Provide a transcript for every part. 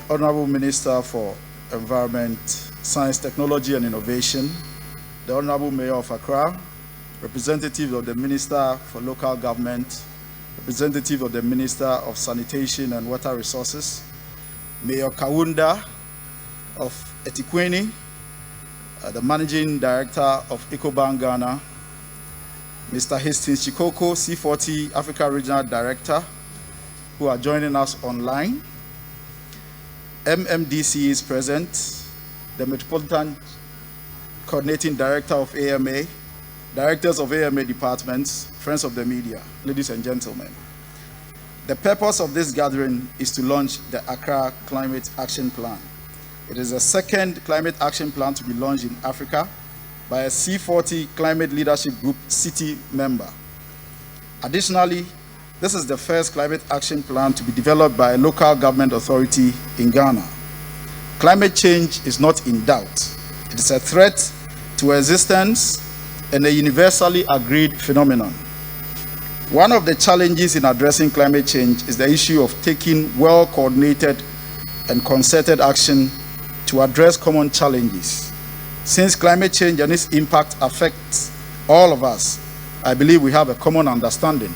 Honorable Minister for Environment, Science, Technology and Innovation, the Honorable Mayor of Accra, representative of the Minister for Local Government, representative of the Minister of Sanitation and Water Resources, Mayor Kawunda of Etiquette, the Managing Director of EcoBank Ghana, Mr. Hastings Chikoko, C40 Africa Regional Director, who are joining us online. MMDC is present, the Metropolitan Coordinating Director of AMA, Directors of AMA departments, friends of the media, ladies and gentlemen. The purpose of this gathering is to launch the Accra Climate Action Plan. It is the second climate action plan to be launched in Africa by a C40 Climate Leadership Group city member. Additionally, this is the first climate action plan to be developed by a local government authority in Ghana. Climate change is not in doubt. It is a threat to existence and a universally agreed phenomenon. One of the challenges in addressing climate change is the issue of taking well-coordinated and concerted action to address common challenges. Since climate change and its impact affects all of us, I believe we have a common understanding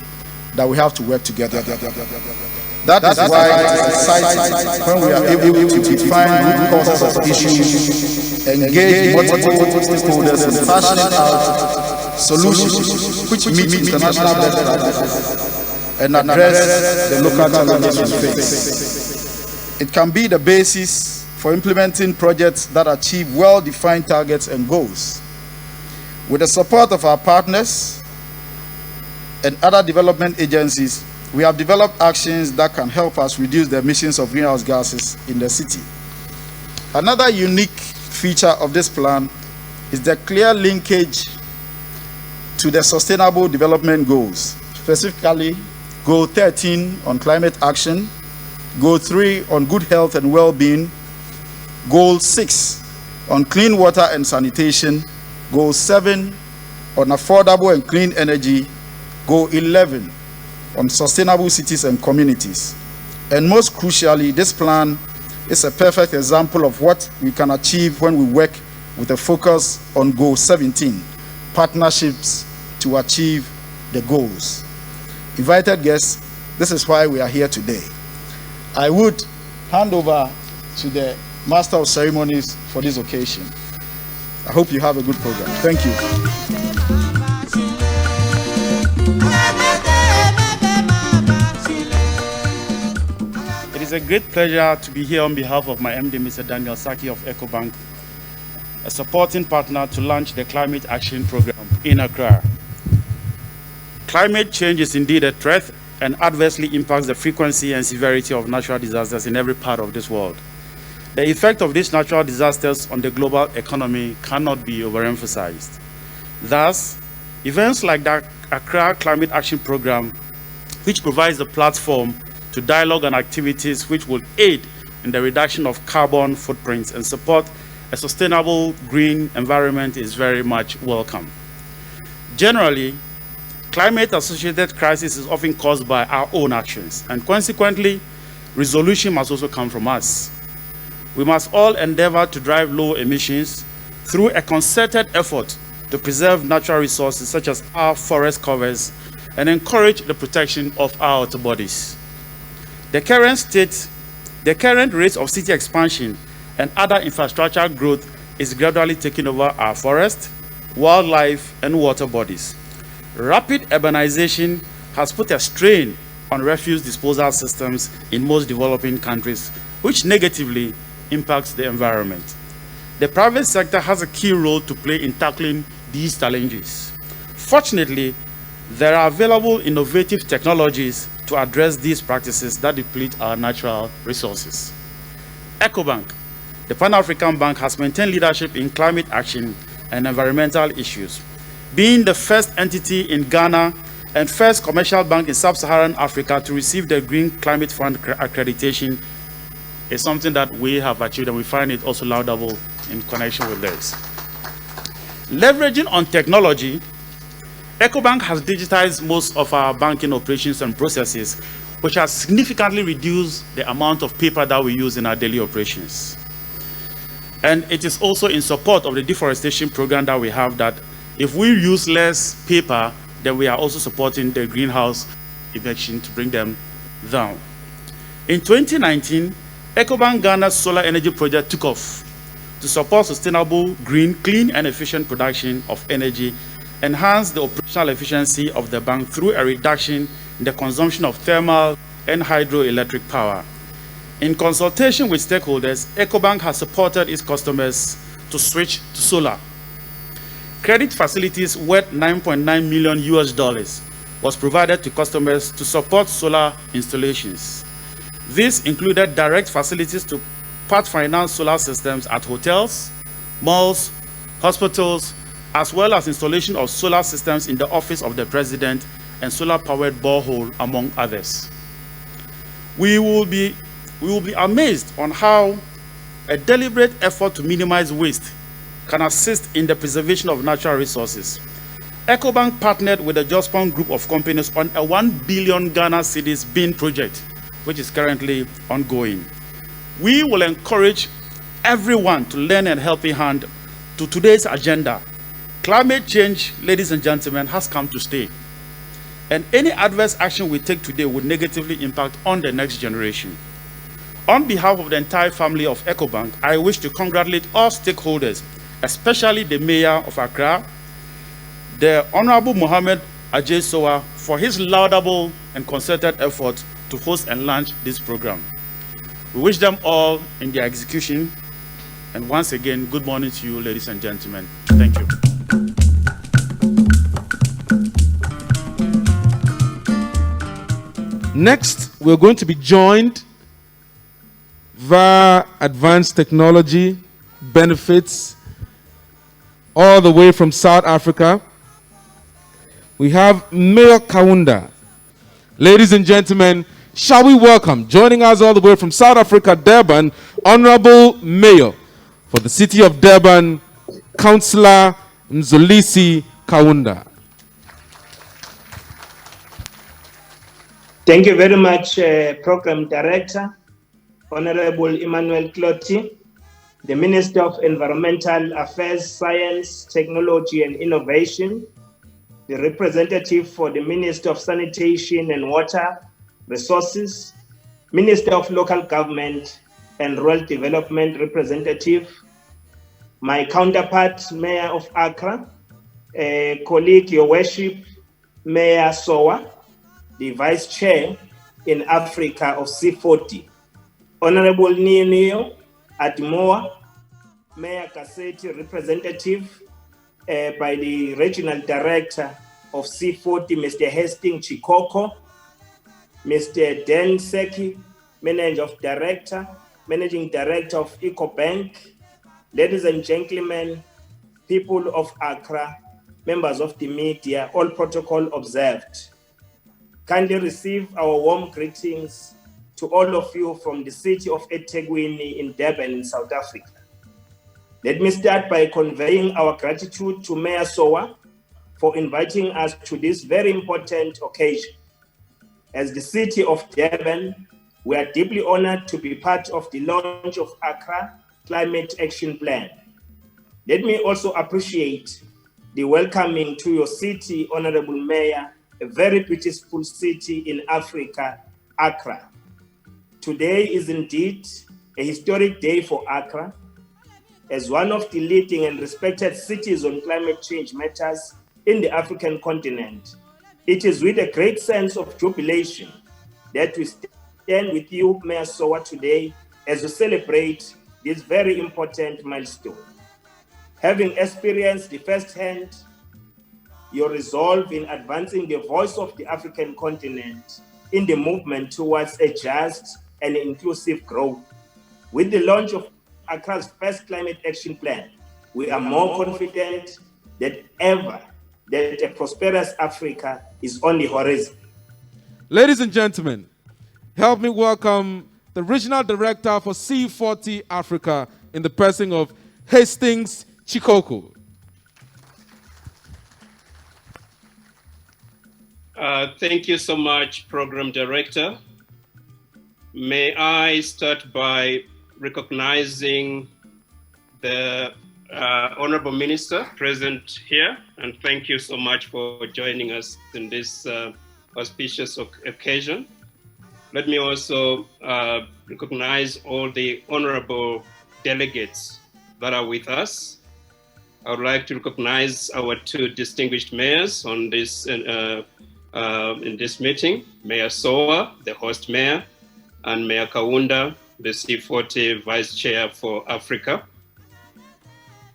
that we have to work together. That is why it is exciting when we are able to define root causes of issues, engage multiple stakeholders and fashion out solutions which meet international best practices and address the local challenges we face. It can be the basis for implementing projects that achieve well-defined targets and goals. With the support of our partners and other development agencies, we have developed actions that can help us reduce the emissions of greenhouse gases in the city. Another unique feature of this plan is the clear linkage to the Sustainable Development Goals, specifically Goal 13 on climate action, Goal 3 on good health and well-being, Goal 6 on clean water and sanitation, Goal 7 on affordable and clean energy, Goal 11 on sustainable cities and communities. And most crucially, this plan is a perfect example of what we can achieve when we work with a focus on Goal 17, partnerships to achieve the goals. Invited guests, this is why we are here today. I would hand over to the Master of Ceremonies for this occasion. I hope you have a good program. Thank you. It is a great pleasure to be here on behalf of my MD, Mr. Daniel Saki of EcoBank, a supporting partner to launch the Climate Action Program in Accra. Climate change is indeed a threat and adversely impacts the frequency and severity of natural disasters in every part of this world. The effect of these natural disasters on the global economy cannot be overemphasized. Thus, events like the Accra Climate Action Program, which provides a platform to dialogue and activities which will aid in the reduction of carbon footprints and support a sustainable green environment, is very much welcome. Generally, climate-associated crisis is often caused by our own actions, and consequently, resolution must also come from us. We must all endeavor to drive low emissions through a concerted effort to preserve natural resources such as our forest covers and encourage the protection of our water bodies. The current rate of city expansion and other infrastructure growth is gradually taking over our forest, wildlife, and water bodies. Rapid urbanization has put a strain on refuse disposal systems in most developing countries, which negatively impacts the environment. The private sector has a key role to play in tackling these challenges. Fortunately, there are available innovative technologies to address these practices that deplete our natural resources. EcoBank, the Pan-African Bank, has maintained leadership in climate action and environmental issues. Being the first entity in Ghana and first commercial bank in sub-Saharan Africa to receive the Green Climate Fund accreditation is something that we have achieved, and we find it also laudable in connection with this. Leveraging on technology, EcoBank has digitized most of our banking operations and processes, which has significantly reduced the amount of paper that we use in our daily operations. And it is also in support of the deforestation program that we have, that if we use less paper, then we are also supporting the greenhouse emission to bring them down. In 2019, EcoBank Ghana's solar energy project took off to support sustainable, green, clean, and efficient production of energy, enhance the operational efficiency of the bank through a reduction in the consumption of thermal and hydroelectric power. In consultation with stakeholders, EcoBank has supported its customers to switch to solar. Credit facilities worth $9.9 million was provided to customers to support solar installations. This included direct facilities to part finance solar systems at hotels, malls, hospitals, as well as installation of solar systems in the office of the president and solar-powered borehole, among others. We will be amazed on how a deliberate effort to minimize waste can assist in the preservation of natural resources. EcoBank partnered with the Jospon group of companies on a 1 billion Ghana cedis bin project, which is currently ongoing. We will encourage everyone to lend a helping hand to today's agenda. Climate change, ladies and gentlemen, has come to stay. And any adverse action we take today would negatively impact on the next generation. On behalf of the entire family of EcoBank, I wish to congratulate all stakeholders, especially the Mayor of Accra, the Honorable Mohammed Ajay Sowa, for his laudable and concerted effort to host and launch this program. We wish them all in their execution. And once again, good morning to you, ladies and gentlemen. Thank you. Next, we're going to be joined via advanced technology benefits all the way from South Africa. We have Mayor Kaunda. Ladies and gentlemen, shall we welcome, joining us all the way from South Africa, Durban, Honorable Mayor for the city of Durban, Councillor Mzolisi Kaunda. Thank you very much, Program Director, Honorable Emmanuel Clotti, the Minister of Environmental Affairs, Science, Technology and Innovation, the representative for the Minister of Sanitation and Water Resources, Minister of Local Government and Rural Development representative, my counterpart, Mayor of Accra, colleague, Your Worship, Mayor Sowa, the Vice Chair in Africa of C40, Honorable Nio Admoa, Mayor Cassetti, representative by the Regional Director of C40, Mr. Hastings Chikoko, Mr. Dan Seki, Managing Director of EcoBank, ladies and gentlemen, people of Accra, members of the media, all protocol observed. Kindly receive our warm greetings to all of you from the city of eThekwini in Durban, in South Africa. Let me start by conveying our gratitude to Mayor Sowa for inviting us to this very important occasion. As the city of Durban, we are deeply honored to be part of the launch of Accra Climate Action Plan. Let me also appreciate the welcoming to your city, Honorable Mayor, a very beautiful city in Africa, Accra. Today is indeed a historic day for Accra. As one of the leading and respected cities on climate change matters in the African continent, it is with a great sense of jubilation that we stand with you, Mayor Sowa, today as we celebrate this very important milestone. Having experienced the first-hand your resolve in advancing the voice of the African continent in the movement towards a just and inclusive growth, with the launch of Accra's first climate action plan, we are more confident than ever that a prosperous Africa is on the horizon. Ladies and gentlemen, help me welcome the Regional Director for C40 Africa in the person of Hastings Chikoko. Thank you so much, Program Director. May I start by recognizing the Honorable Minister present here, and thank you so much for joining us in this auspicious occasion. Let me also recognize all the honorable delegates that are with us. I would like to recognize our two distinguished mayors on this in this meeting, Mayor Soa, the host mayor, and Mayor Kaunda, the C40 Vice Chair for Africa.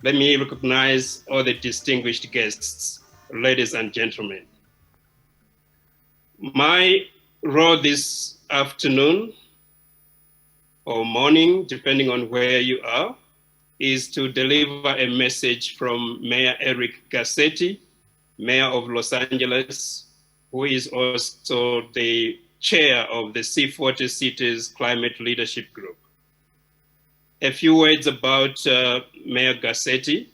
Let me recognize all the distinguished guests, ladies and gentlemen. My role this afternoon or morning, depending on where you are, is to deliver a message from Mayor Eric Cassetti, Mayor of Los Angeles, who is also the chair of the C40 Cities Climate Leadership Group. A few words about Mayor Cassetti.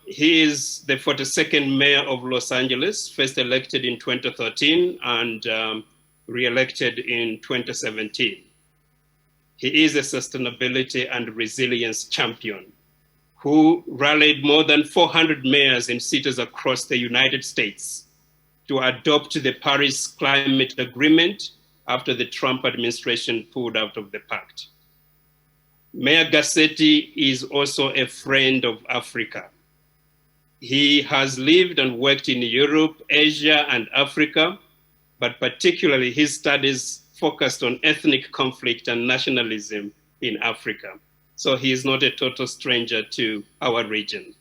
He is the 42nd mayor of Los Angeles, first elected in 2013 and re-elected in 2017. He is a sustainability and resilience champion who rallied more than 400 mayors in cities across the United States to adopt the Paris Climate Agreement after the Trump administration pulled out of the pact. Mayor Cassetti is also a friend of Africa. He has lived and worked in Europe, Asia, and Africa, but particularly his studies focused on ethnic conflict and nationalism in Africa. So he is not a total stranger to our region.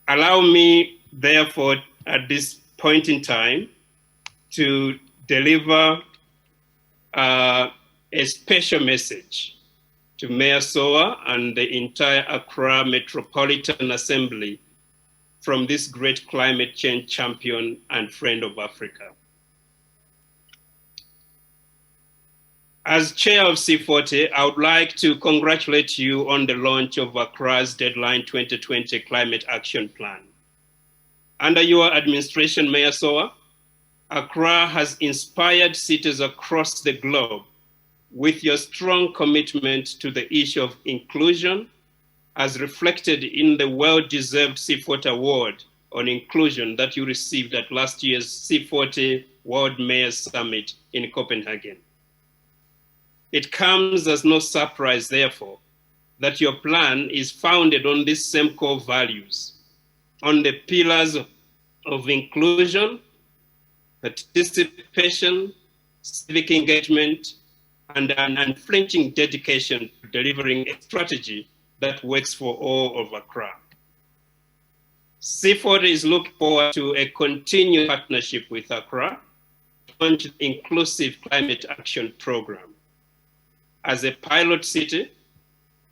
Allow me, therefore, at this point in time, to deliver a special message to Mayor Soa and the entire Accra Metropolitan Assembly from this great climate change champion and friend of Africa. As chair of C40, I would like to congratulate you on the launch of Accra's Deadline 2020 Climate Action Plan. Under your administration, Mayor Soa, Accra has inspired cities across the globe with your strong commitment to the issue of inclusion, as reflected in the well-deserved C40 Award on Inclusion that you received at last year's C40 World Mayors Summit in Copenhagen. It comes as no surprise, therefore, that your plan is founded on these same core values, on the pillars of inclusion, participation, civic engagement, and an unflinching dedication to delivering a strategy that works for all of Accra. C40 is looking forward to a continued partnership with Accra to launch the Inclusive Climate Action Program. As a pilot city,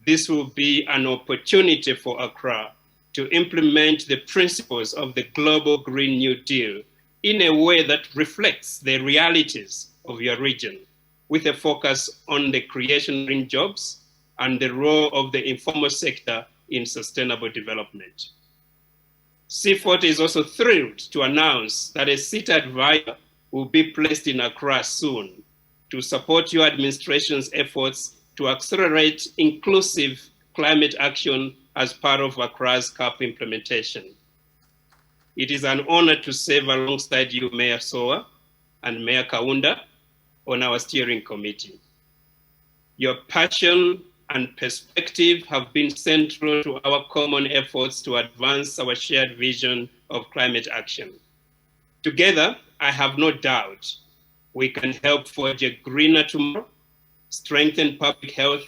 this will be an opportunity for Accra to implement the principles of the Global Green New Deal in a way that reflects the realities of your region, with a focus on the creation of green jobs and the role of the informal sector in sustainable development. C40 is also thrilled to announce that a seat advisor will be placed in Accra soon to support your administration's efforts to accelerate inclusive climate action as part of Accra's CAP implementation. It is an honor to serve alongside you, Mayor Soa and Mayor Kaunda, on our steering committee. Your passion and perspective have been central to our common efforts to advance our shared vision of climate action. Together, I have no doubt we can help forge a greener tomorrow, strengthen public health,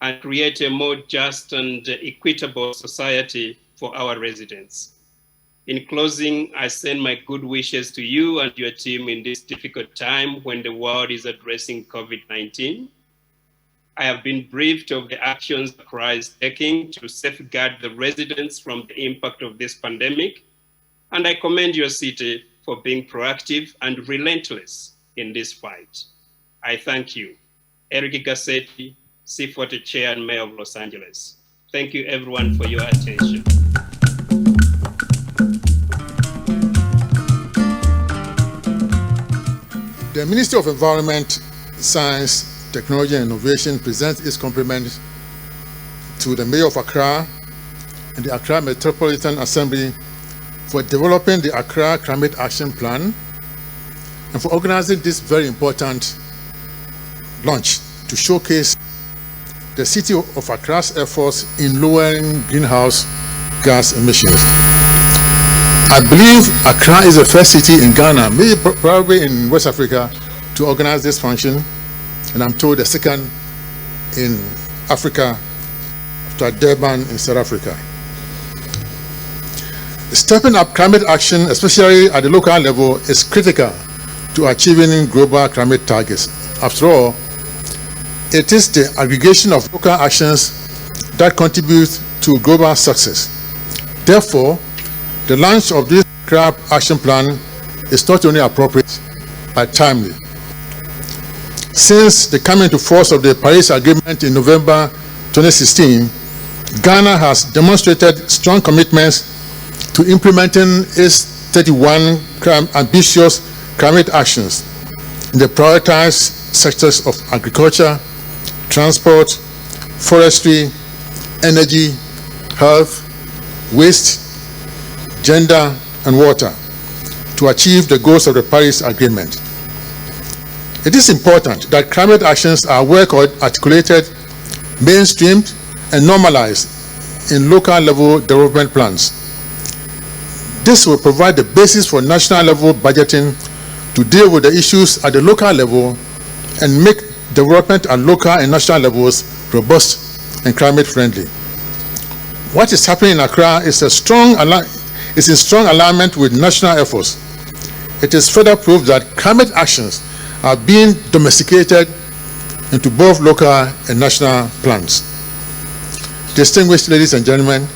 and create a more just and equitable society for our residents. In closing, I send my good wishes to you and your team in this difficult time when the world is addressing COVID-19. I have been briefed of the actions Accra is taking to safeguard the residents from the impact of this pandemic, and I commend your city for being proactive and relentless in this fight. I thank you. Eric Cassetti, C40 Chair and Mayor of Los Angeles. Thank you everyone for your attention. The Ministry of Environment, Science, Technology and Innovation presents its compliments to the Mayor of Accra and the Accra Metropolitan Assembly for developing the Accra Climate Action Plan and for organizing this very important launch to showcase the city of Accra's efforts in lowering greenhouse gas emissions. I believe Accra is the first city in Ghana, maybe probably in West Africa, to organize this function, and I'm told the second in Africa after Durban in South Africa. Stepping up climate action, especially at the local level, is critical to achieving global climate targets. After all, it is the aggregation of local actions that contribute to global success. Therefore, the launch of this Accra Action Plan is not only appropriate, but timely. Since the coming into force of the Paris Agreement in November 2016, Ghana has demonstrated strong commitments to implementing its 31 ambitious climate actions in the prioritized sectors of agriculture, transport, forestry, energy, health, waste, gender, and water to achieve the goals of the Paris Agreement. It is important that climate actions are well articulated, mainstreamed, and normalized in local level development plans. This will provide the basis for national level budgeting to deal with the issues at the local level and make development at local and national levels robust and climate friendly. What is happening in Accra is in strong alignment with national efforts. It is further proof that climate actions are being domesticated into both local and national plans. Distinguished ladies and gentlemen,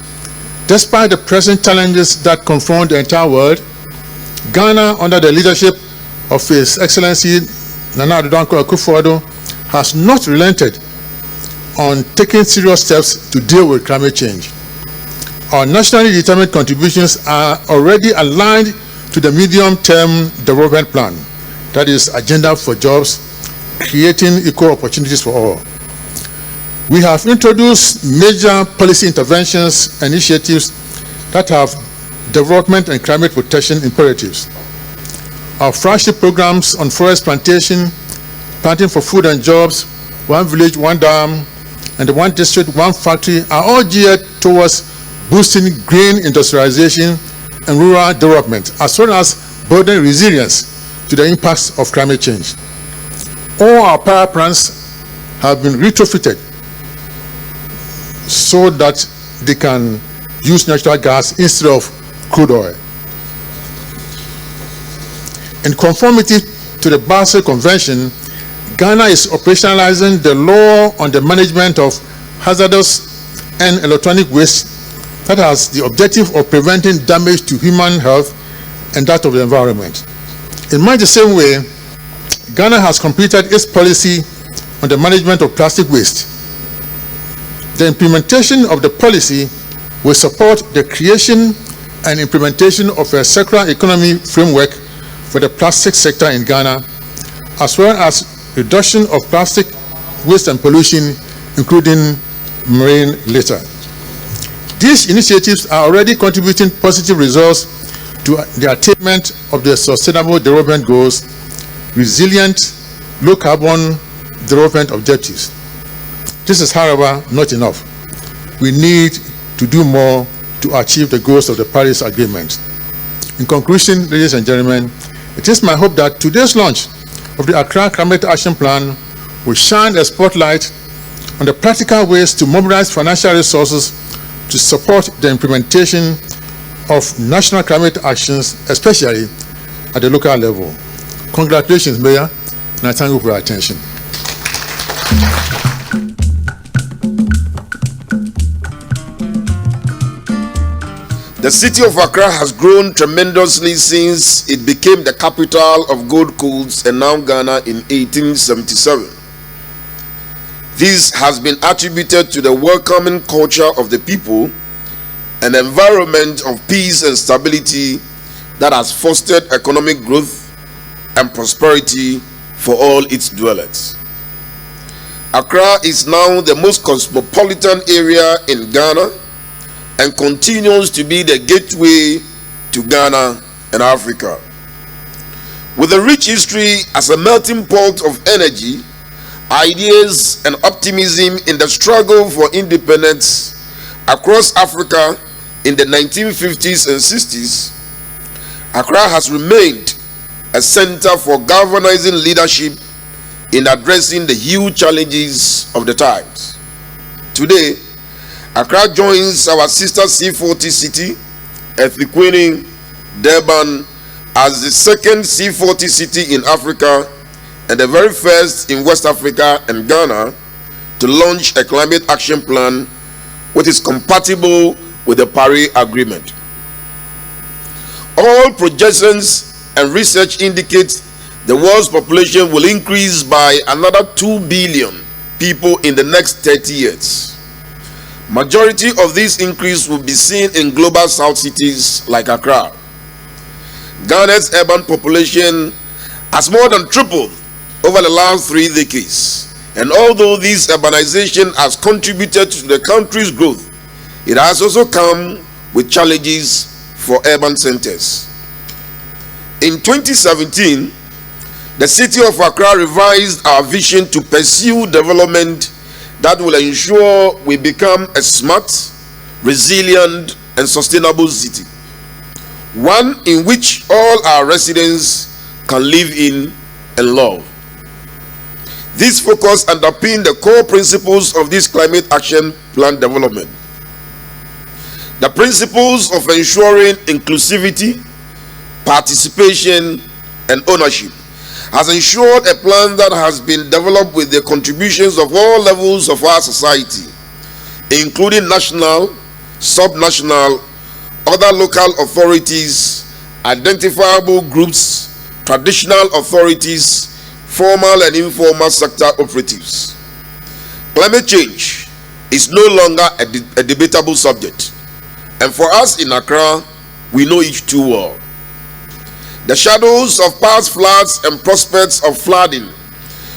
despite the present challenges that confront the entire world, Ghana, under the leadership of His Excellency Nana Addo Dankwa Akufo-Addo, has not relented on taking serious steps to deal with climate change. Our nationally determined contributions are already aligned to the medium-term development plan, that is, Agenda for Jobs, creating equal opportunities for all. We have introduced major policy interventions and initiatives that have development and climate protection imperatives. Our flagship programs on forest plantation, planting for food and jobs, One Village, One Dam, and the One District, One Factory are all geared towards boosting green industrialization and rural development, as well as building resilience to the impacts of climate change. All our power plants have been retrofitted so that they can use natural gas instead of crude oil. In conformity to the Basel Convention, Ghana is operationalizing the law on the management of hazardous and electronic waste that has the objective of preventing damage to human health and that of the environment. In much the same way, Ghana has completed its policy on the management of plastic waste. The implementation of the policy will support the creation and implementation of a circular economy framework for the plastic sector in Ghana, as well as reduction of plastic waste and pollution, including marine litter. These initiatives are already contributing positive results to the attainment of the Sustainable Development Goals, resilient, low-carbon development objectives. This is, however, not enough. We need to do more to achieve the goals of the Paris Agreement. In conclusion, ladies and gentlemen, it is my hope that today's launch of the Accra Climate Action Plan will shine a spotlight on the practical ways to mobilize financial resources to support the implementation of national climate actions, especially at the local level. Congratulations, Mayor, and I thank you for your attention. The city of Accra has grown tremendously since it became the capital of Gold Coast and now Ghana in 1877. This has been attributed to the welcoming culture of the people, an environment of peace and stability that has fostered economic growth and prosperity for all its dwellers. Accra is now the most cosmopolitan area in Ghana and continues to be the gateway to Ghana and Africa. With a rich history as a melting pot of energy, ideas, and optimism in the struggle for independence across Africa in the 1950s and 60s, Accra has remained a center for galvanizing leadership in addressing the huge challenges of the times. Today, Accra joins our sister C40 city, Ethekwini, Durban, as the second C40 city in Africa and the very first in West Africa and Ghana to launch a climate action plan which is compatible with the Paris Agreement. All projections and research indicate the world's population will increase by another 2 billion people in the next 30 years. Majority of this increase will be seen in global south cities like Accra. Ghana's urban population has more than tripled over the last 3 decades, and although this urbanization has contributed to the country's growth, it has also come with challenges for urban centers. In 2017, the city of Accra revised our vision to pursue development that will ensure we become a smart, resilient, and sustainable city, one in which all our residents can live in and love. This focus underpins the core principles of this climate action plan development. The principles of ensuring inclusivity, participation, and ownership has ensured a plan that has been developed with the contributions of all levels of our society, including national, subnational, other local authorities, identifiable groups, traditional authorities, formal and informal sector operatives. Climate change is no longer a debatable subject, and for us in Accra, we know it too well. The shadows of past floods and prospects of flooding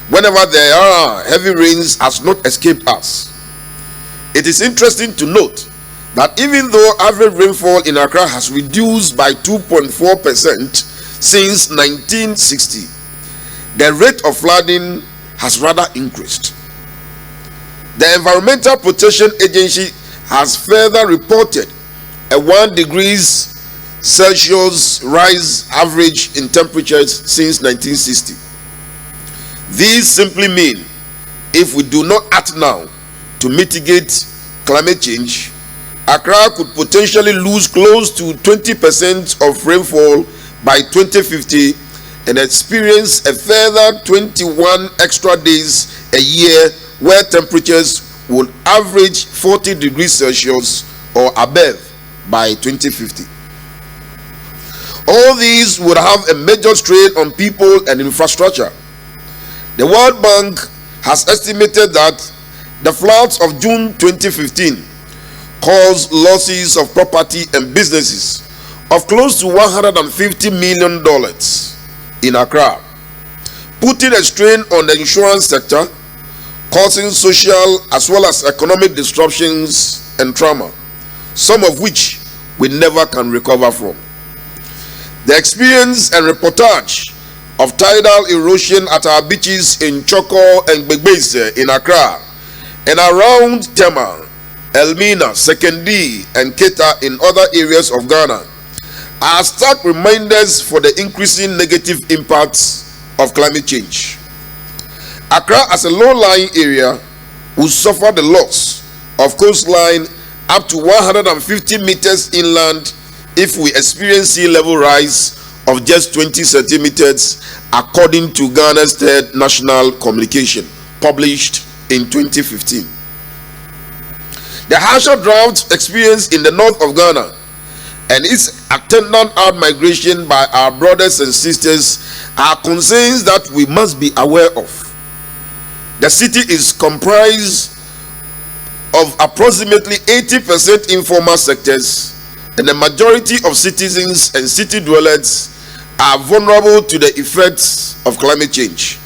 whenever there are heavy rains has not escaped us. It is interesting to note that even though average rainfall in Accra has reduced by 2.4% since 1960, the rate of flooding has rather increased. The Environmental Protection Agency has further reported a 1 degrees Celsius rise average in temperatures since 1960. These simply mean if we do not act now to mitigate climate change, Accra could potentially lose close to 20% of rainfall by 2050 and experience a further 21 extra days a year where temperatures would average 40 degrees Celsius or above by 2050. All these would have a major strain on people and infrastructure. The World Bank has estimated that the floods of June 2015 caused losses of property and businesses of close to $150 million in Accra, putting a strain on the insurance sector, causing social as well as economic disruptions and trauma, some of which we never can recover from. The experience and reportage of tidal erosion at our beaches in Choko and Begbese in Accra and around Tema, Elmina, Sekendi, and Keta in other areas of Ghana are stark reminders for the increasing negative impacts of climate change. Accra, as a low-lying area, will suffer the loss of coastline up to 150 meters inland if we experience sea level rise of just 20 centimeters, according to Ghana's third national communication, published in 2015. The harsher drought experienced in the north of Ghana and its attendant out-migration by our brothers and sisters are concerns that we must be aware of. The city is comprised of approximately 80% informal sectors, and the majority of citizens and city dwellers are vulnerable to the effects of climate change,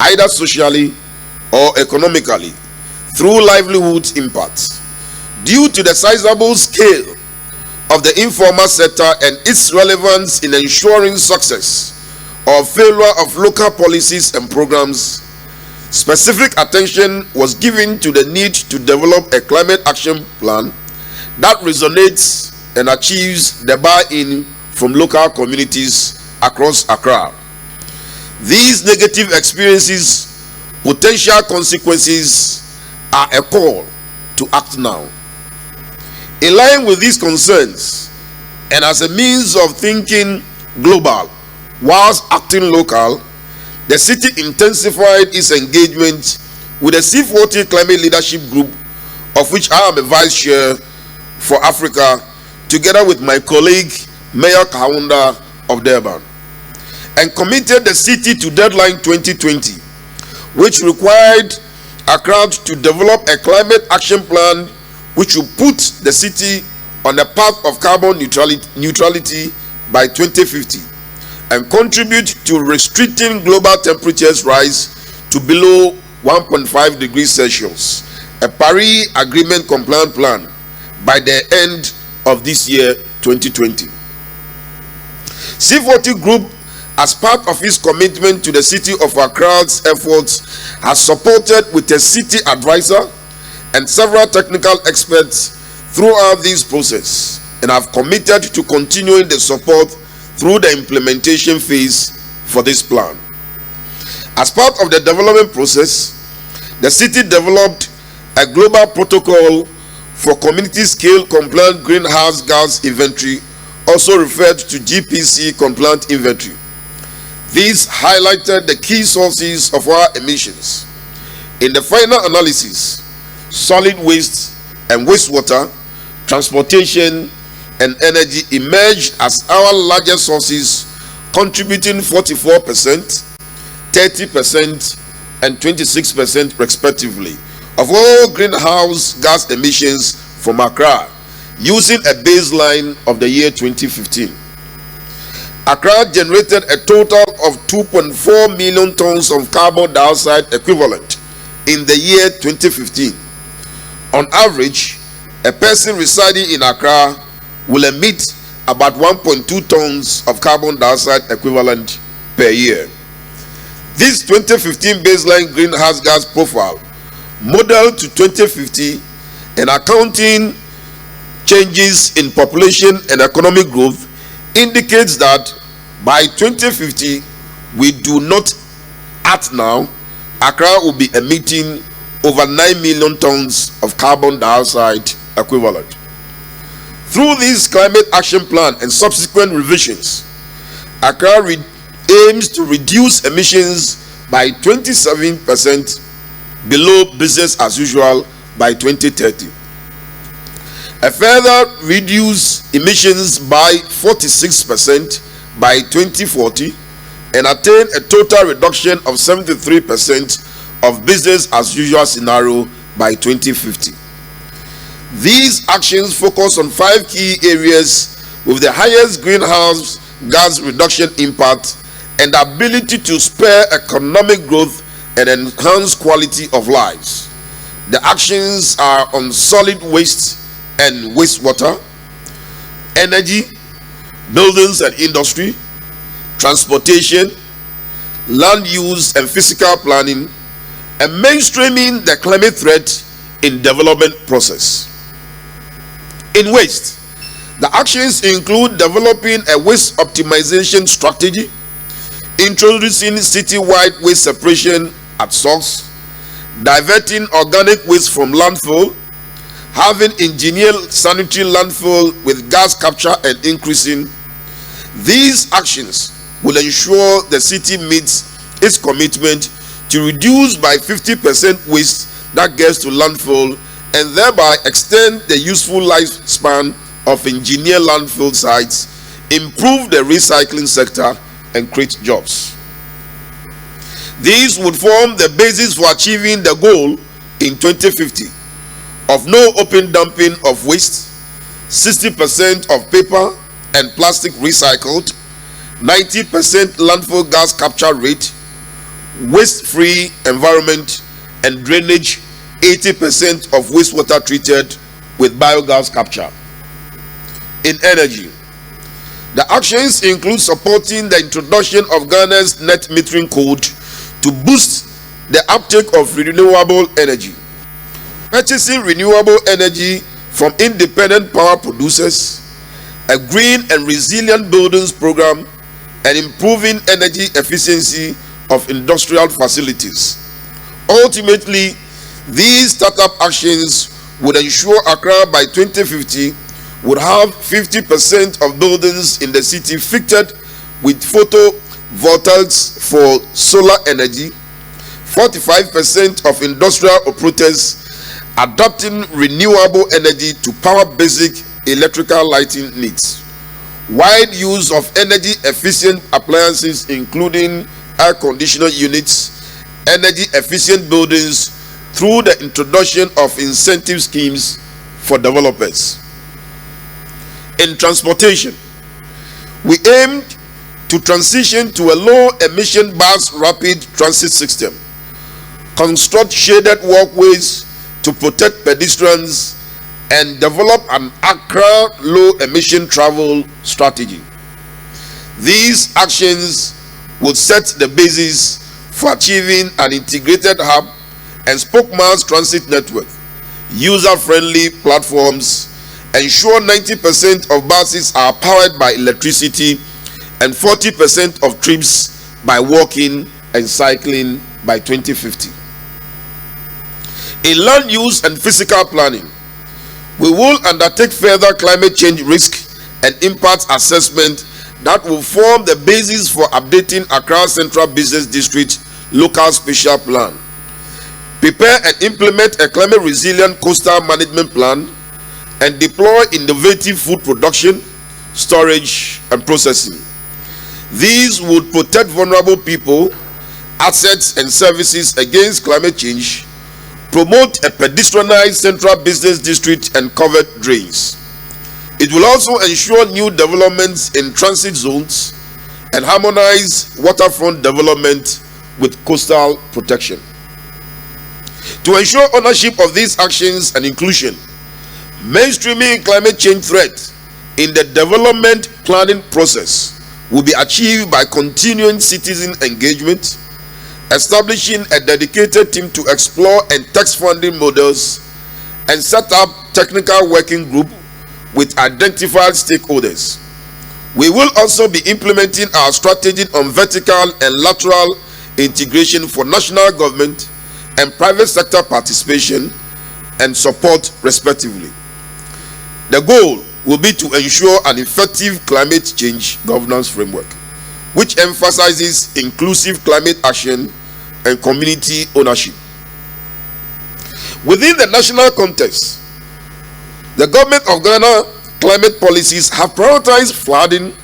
either socially or economically, through livelihood impacts. Due to the sizable scale of the informal sector and its relevance in ensuring success or failure of local policies and programs, specific attention was given to the need to develop a climate action plan that resonates and achieves the buy-in from local communities across Accra. These negative experiences, potential consequences are a call to act now. In line with these concerns, and as a means of thinking global whilst acting local, the city intensified its engagement with the C40 Climate Leadership Group, of which I am a vice chair for Africa, together with my colleague Mayor Kaunda of Durban, and committed the city to Deadline 2020, which required Accra to develop a climate action plan which will put the city on the path of carbon neutrality by 2050 and contribute to restricting global temperatures rise to below 1.5 degrees Celsius, a Paris Agreement compliant plan, by the end of this year, 2020. C40 Group, as part of its commitment to the city of Accra's efforts, has supported with a city advisor and several technical experts throughout this process, and have committed to continuing the support through the implementation phase for this plan. As part of the development process, the city developed a global protocol for community scale compliant greenhouse gas inventory, also referred to GPC compliant inventory. These highlighted the key sources of our emissions. In the final analysis, solid waste and wastewater, transportation, and energy emerged as our largest sources, contributing 44%, 30%, and 26% respectively of all greenhouse gas emissions from Accra, using a baseline of the year 2015. Accra generated a total of 2.4 million tons of carbon dioxide equivalent in the year 2015. On average, a person residing in Accra will emit about 1.2 tons of carbon dioxide equivalent per year. This 2015 baseline greenhouse gas profile, modeled to 2050 and accounting changes in population and economic growth, indicates that by 2050, we do not act now, Accra will be emitting over 9 million tons of carbon dioxide equivalent. Through this climate action plan and subsequent revisions, Accra aims to reduce emissions by 27% below business as usual by 2030. A further reduce emissions by 46% by 2040 and attain a total reduction of 73% of business as usual scenario by 2050. These actions focus on 5 key areas with the highest greenhouse gas reduction impact and the ability to spur economic growth and enhance quality of lives. The actions are on solid waste and wastewater, energy, buildings and industry, transportation, land use and physical planning, and mainstreaming the climate threat in development process. In waste, the actions include developing a waste optimization strategy, introducing citywide waste separation at source, diverting organic waste from landfill, having engineered sanitary landfill with gas capture and increasing. These actions will ensure the city meets its commitment to reduce by 50% waste that gets to landfill and thereby extend the useful lifespan of engineered landfill sites, improve the recycling sector, and create jobs. These would form the basis for achieving the goal in 2050 of no open dumping of waste, 60% of paper and plastic recycled, 90% landfill gas capture rate, waste-free environment, and drainage 80% of wastewater treated with biogas capture. In energy, the actions include supporting the introduction of Ghana's net metering code to boost the uptake of renewable energy, purchasing renewable energy from independent power producers, a green and resilient buildings program, and improving energy efficiency of industrial facilities. Ultimately, these startup actions would ensure Accra by 2050 would have 50% of buildings in the city fitted with photovoltaics for solar energy, 45% of industrial operators adopting renewable energy to power basic electrical lighting needs, wide use of energy efficient appliances including air conditioner units, energy efficient buildings through the introduction of incentive schemes for developers. In transportation, we aimed to transition to a low emission bus rapid transit system, construct shaded walkways to protect pedestrians, and develop an Accra low emission travel strategy. These actions would set the basis for achieving an integrated hub and spoke mass transit network, user-friendly platforms, ensure 90% of buses are powered by electricity and 40% of trips by walking and cycling by 2050. In land use and physical planning, we will undertake further climate change risk and impact assessment that will form the basis for updating Accra Central Business District Local Spatial Plan. Prepare and implement a climate resilient coastal management plan and deploy innovative food production, storage, and processing. These would protect vulnerable people, assets, and services against climate change, promote a pedestrianized central business district and covered drains. It will also ensure new developments in transit zones and harmonize waterfront development with coastal protection. To ensure ownership of these actions and inclusion, mainstreaming climate change threat in the development planning process will be achieved by continuing citizen engagement, establishing a dedicated team to explore and test funding models, and set up technical working group with identified stakeholders. We will also be implementing our strategy on vertical and lateral integration for national government and private sector participation and support respectively. The goal will be to ensure an effective climate change governance framework, which emphasizes inclusive climate action and community ownership. Within the national context, the government of Ghana climate policies have prioritized flooding,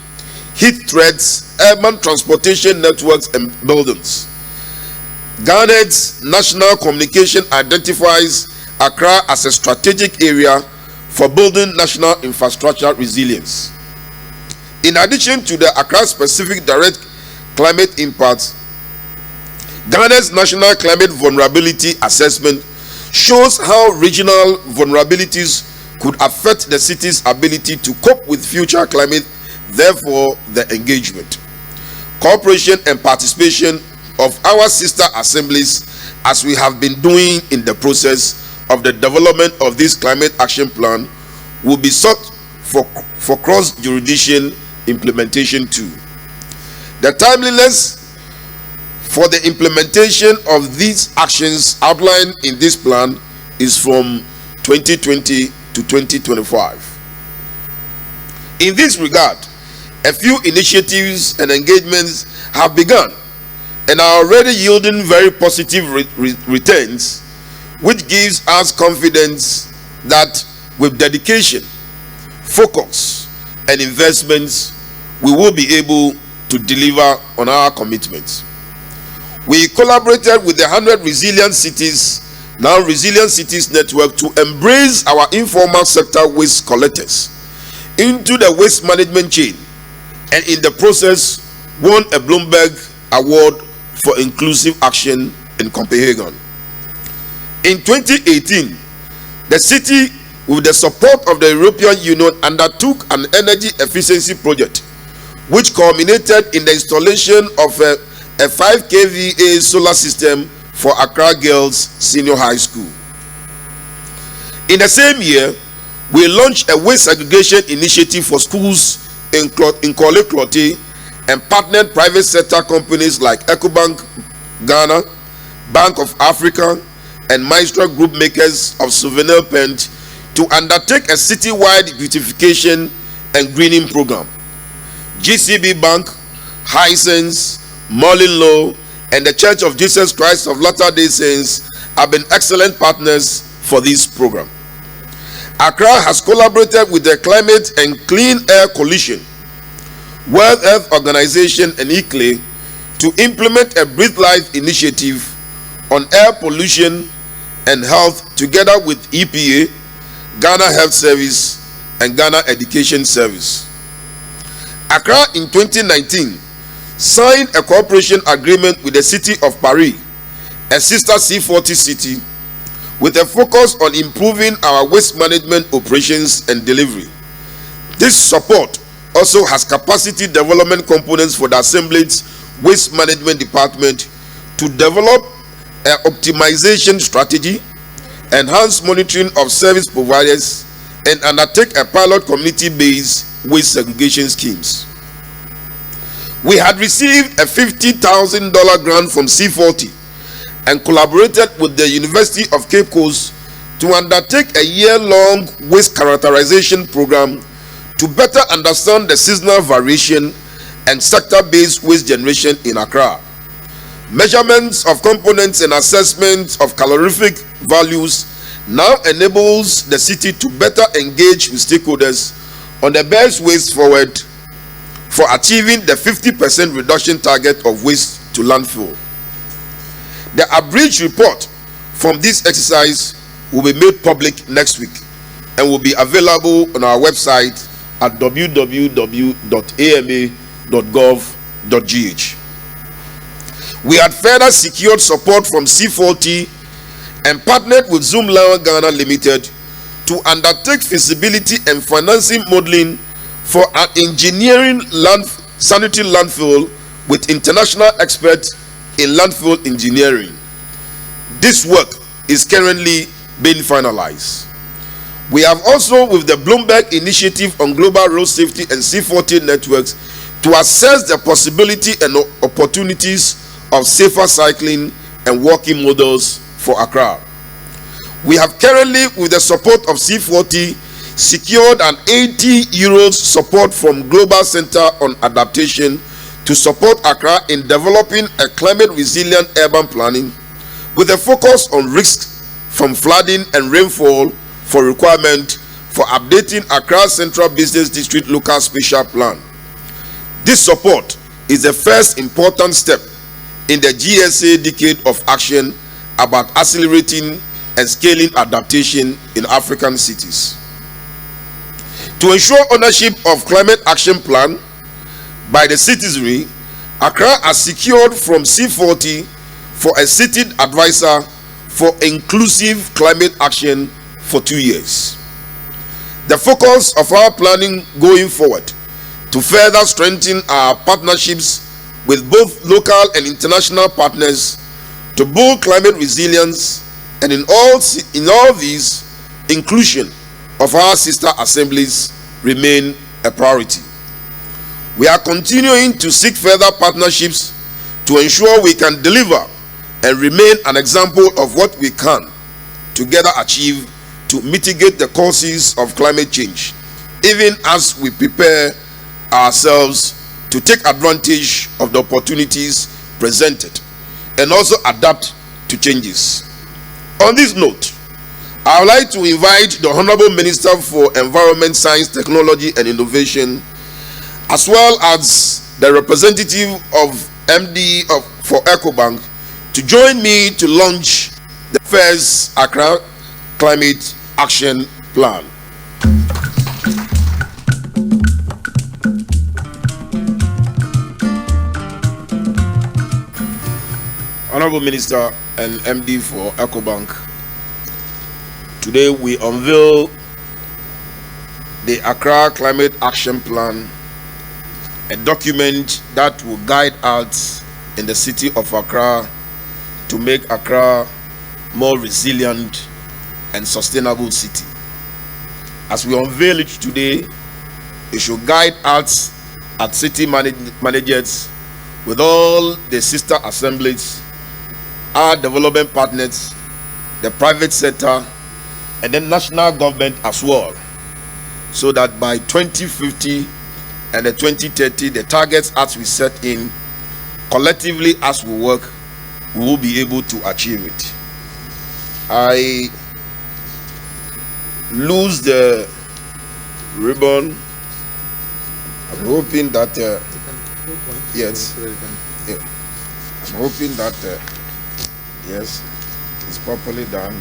heat threats, urban transportation networks, and buildings. Ghana's national communication identifies Accra as a strategic area for building national infrastructure resilience. In addition to the Accra-specific direct climate impacts, Ghana's National Climate Vulnerability Assessment shows how regional vulnerabilities could affect the city's ability to cope with future climate, therefore the engagement, cooperation and participation of our sister assemblies, as we have been doing in the process of the development of this climate action plan, will be sought for cross-jurisdiction implementation too. The timeliness for the implementation of these actions outlined in this plan is from 2020 to 2025. In this regard, a few initiatives and engagements have begun and are already yielding very positive returns, which gives us confidence that with dedication, focus, and investments, we will be able to deliver on our commitments. We collaborated with the 100 Resilient Cities, now Resilient Cities Network, to embrace our informal sector waste collectors into the waste management chain, and in the process won a Bloomberg Award for Inclusive Action in Copenhagen. In 2018, the city, with the support of the European Union, undertook an energy efficiency project, which culminated in the installation of a 5 kVA solar system for Accra Girls Senior High School. In the same year, we launched a waste segregation initiative for schools in Korle Klottey and partnered private sector companies like EcoBank Ghana, Bank of Africa, and Maestro Group makers of souvenir paint to undertake a citywide beautification and greening program. GCB Bank, Hisense, Merlin Law, and the Church of Jesus Christ of Latter-day Saints have been excellent partners for this program. Accra has collaborated with the Climate and Clean Air Coalition, World Health Organization, and ICLE to implement a Breathe Life initiative on air pollution and health together with EPA, Ghana Health Service, and Ghana Education Service. Accra in 2019 signed a cooperation agreement with the city of Paris, a sister C40 city, with a focus on improving our waste management operations and delivery. This support also has capacity development components for the Assembly's Waste Management Department to develop an optimization strategy, enhance monitoring of service providers, and undertake a pilot community-based waste segregation schemes. We had received a $50,000 grant from C40 and collaborated with the University of Cape Coast to undertake a year-long waste characterization program to better understand the seasonal variation and sector-based waste generation in Accra. Measurements of components and assessments of calorific values now enables the city to better engage with stakeholders on the best ways forward for achieving the 50% reduction target of waste to landfill. The abridged report from this exercise will be made public next week and will be available on our website at www.ama.gov.gh. We had further secured support from C40 and partnered with Zoom Lion Ghana Limited to undertake feasibility and financing modeling for an engineering sanitary landfill with international experts in landfill engineering. This work is currently being finalized. We have also, with the Bloomberg Initiative on Global Road Safety and C40 networks, to assess the possibility and opportunities of safer cycling and walking models for Accra. We have currently, with the support of C40, secured an €80 support from Global Center on Adaptation to support Accra in developing a climate-resilient urban planning with a focus on risks from flooding and rainfall for requirement for updating Accra Central Business District Local Spatial Plan. This support is the first important step in the GSA Decade of Action about accelerating and scaling adaptation in African cities. To ensure ownership of Climate Action Plan by the citizenry, Accra has secured from C40 for a seated advisor for inclusive climate action for 2 years. The focus of our planning going forward to further strengthen our partnerships with both local and international partners to build climate resilience, and in all these, inclusion of our sister assemblies remain a priority. We are continuing to seek further partnerships to ensure we can deliver and remain an example of what we can together achieve to mitigate the causes of climate change, even as we prepare ourselves to take advantage of the opportunities presented and also adapt to changes. On this note, I would like to invite the Honorable Minister for Environment, Science, Technology and Innovation, as well as the representative of MD for EcoBank, to join me to launch the first Accra Climate Action Plan. Honorable Minister and MD for EcoBank, today we unveil the Accra Climate Action Plan, a document that will guide us in the city of Accra to make Accra more resilient and sustainable city. As we unveil it today, it should guide us as city managers with all the sister assemblies, our development partners, the private sector, and the national government as well, so that by 2050 and the 2030, the targets as we set in, collectively as we work, we will be able to achieve it. I lose the ribbon. I'm hoping that yes, yeah. I'm hoping that yes, it's properly done.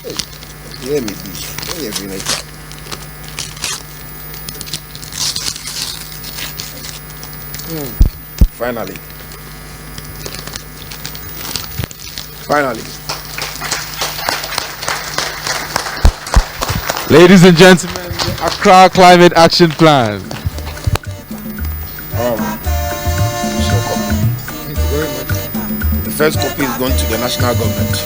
Hey, let me be. Finally. Ladies and gentlemen, the Accra Climate Action Plan. The first copy is going to the national government.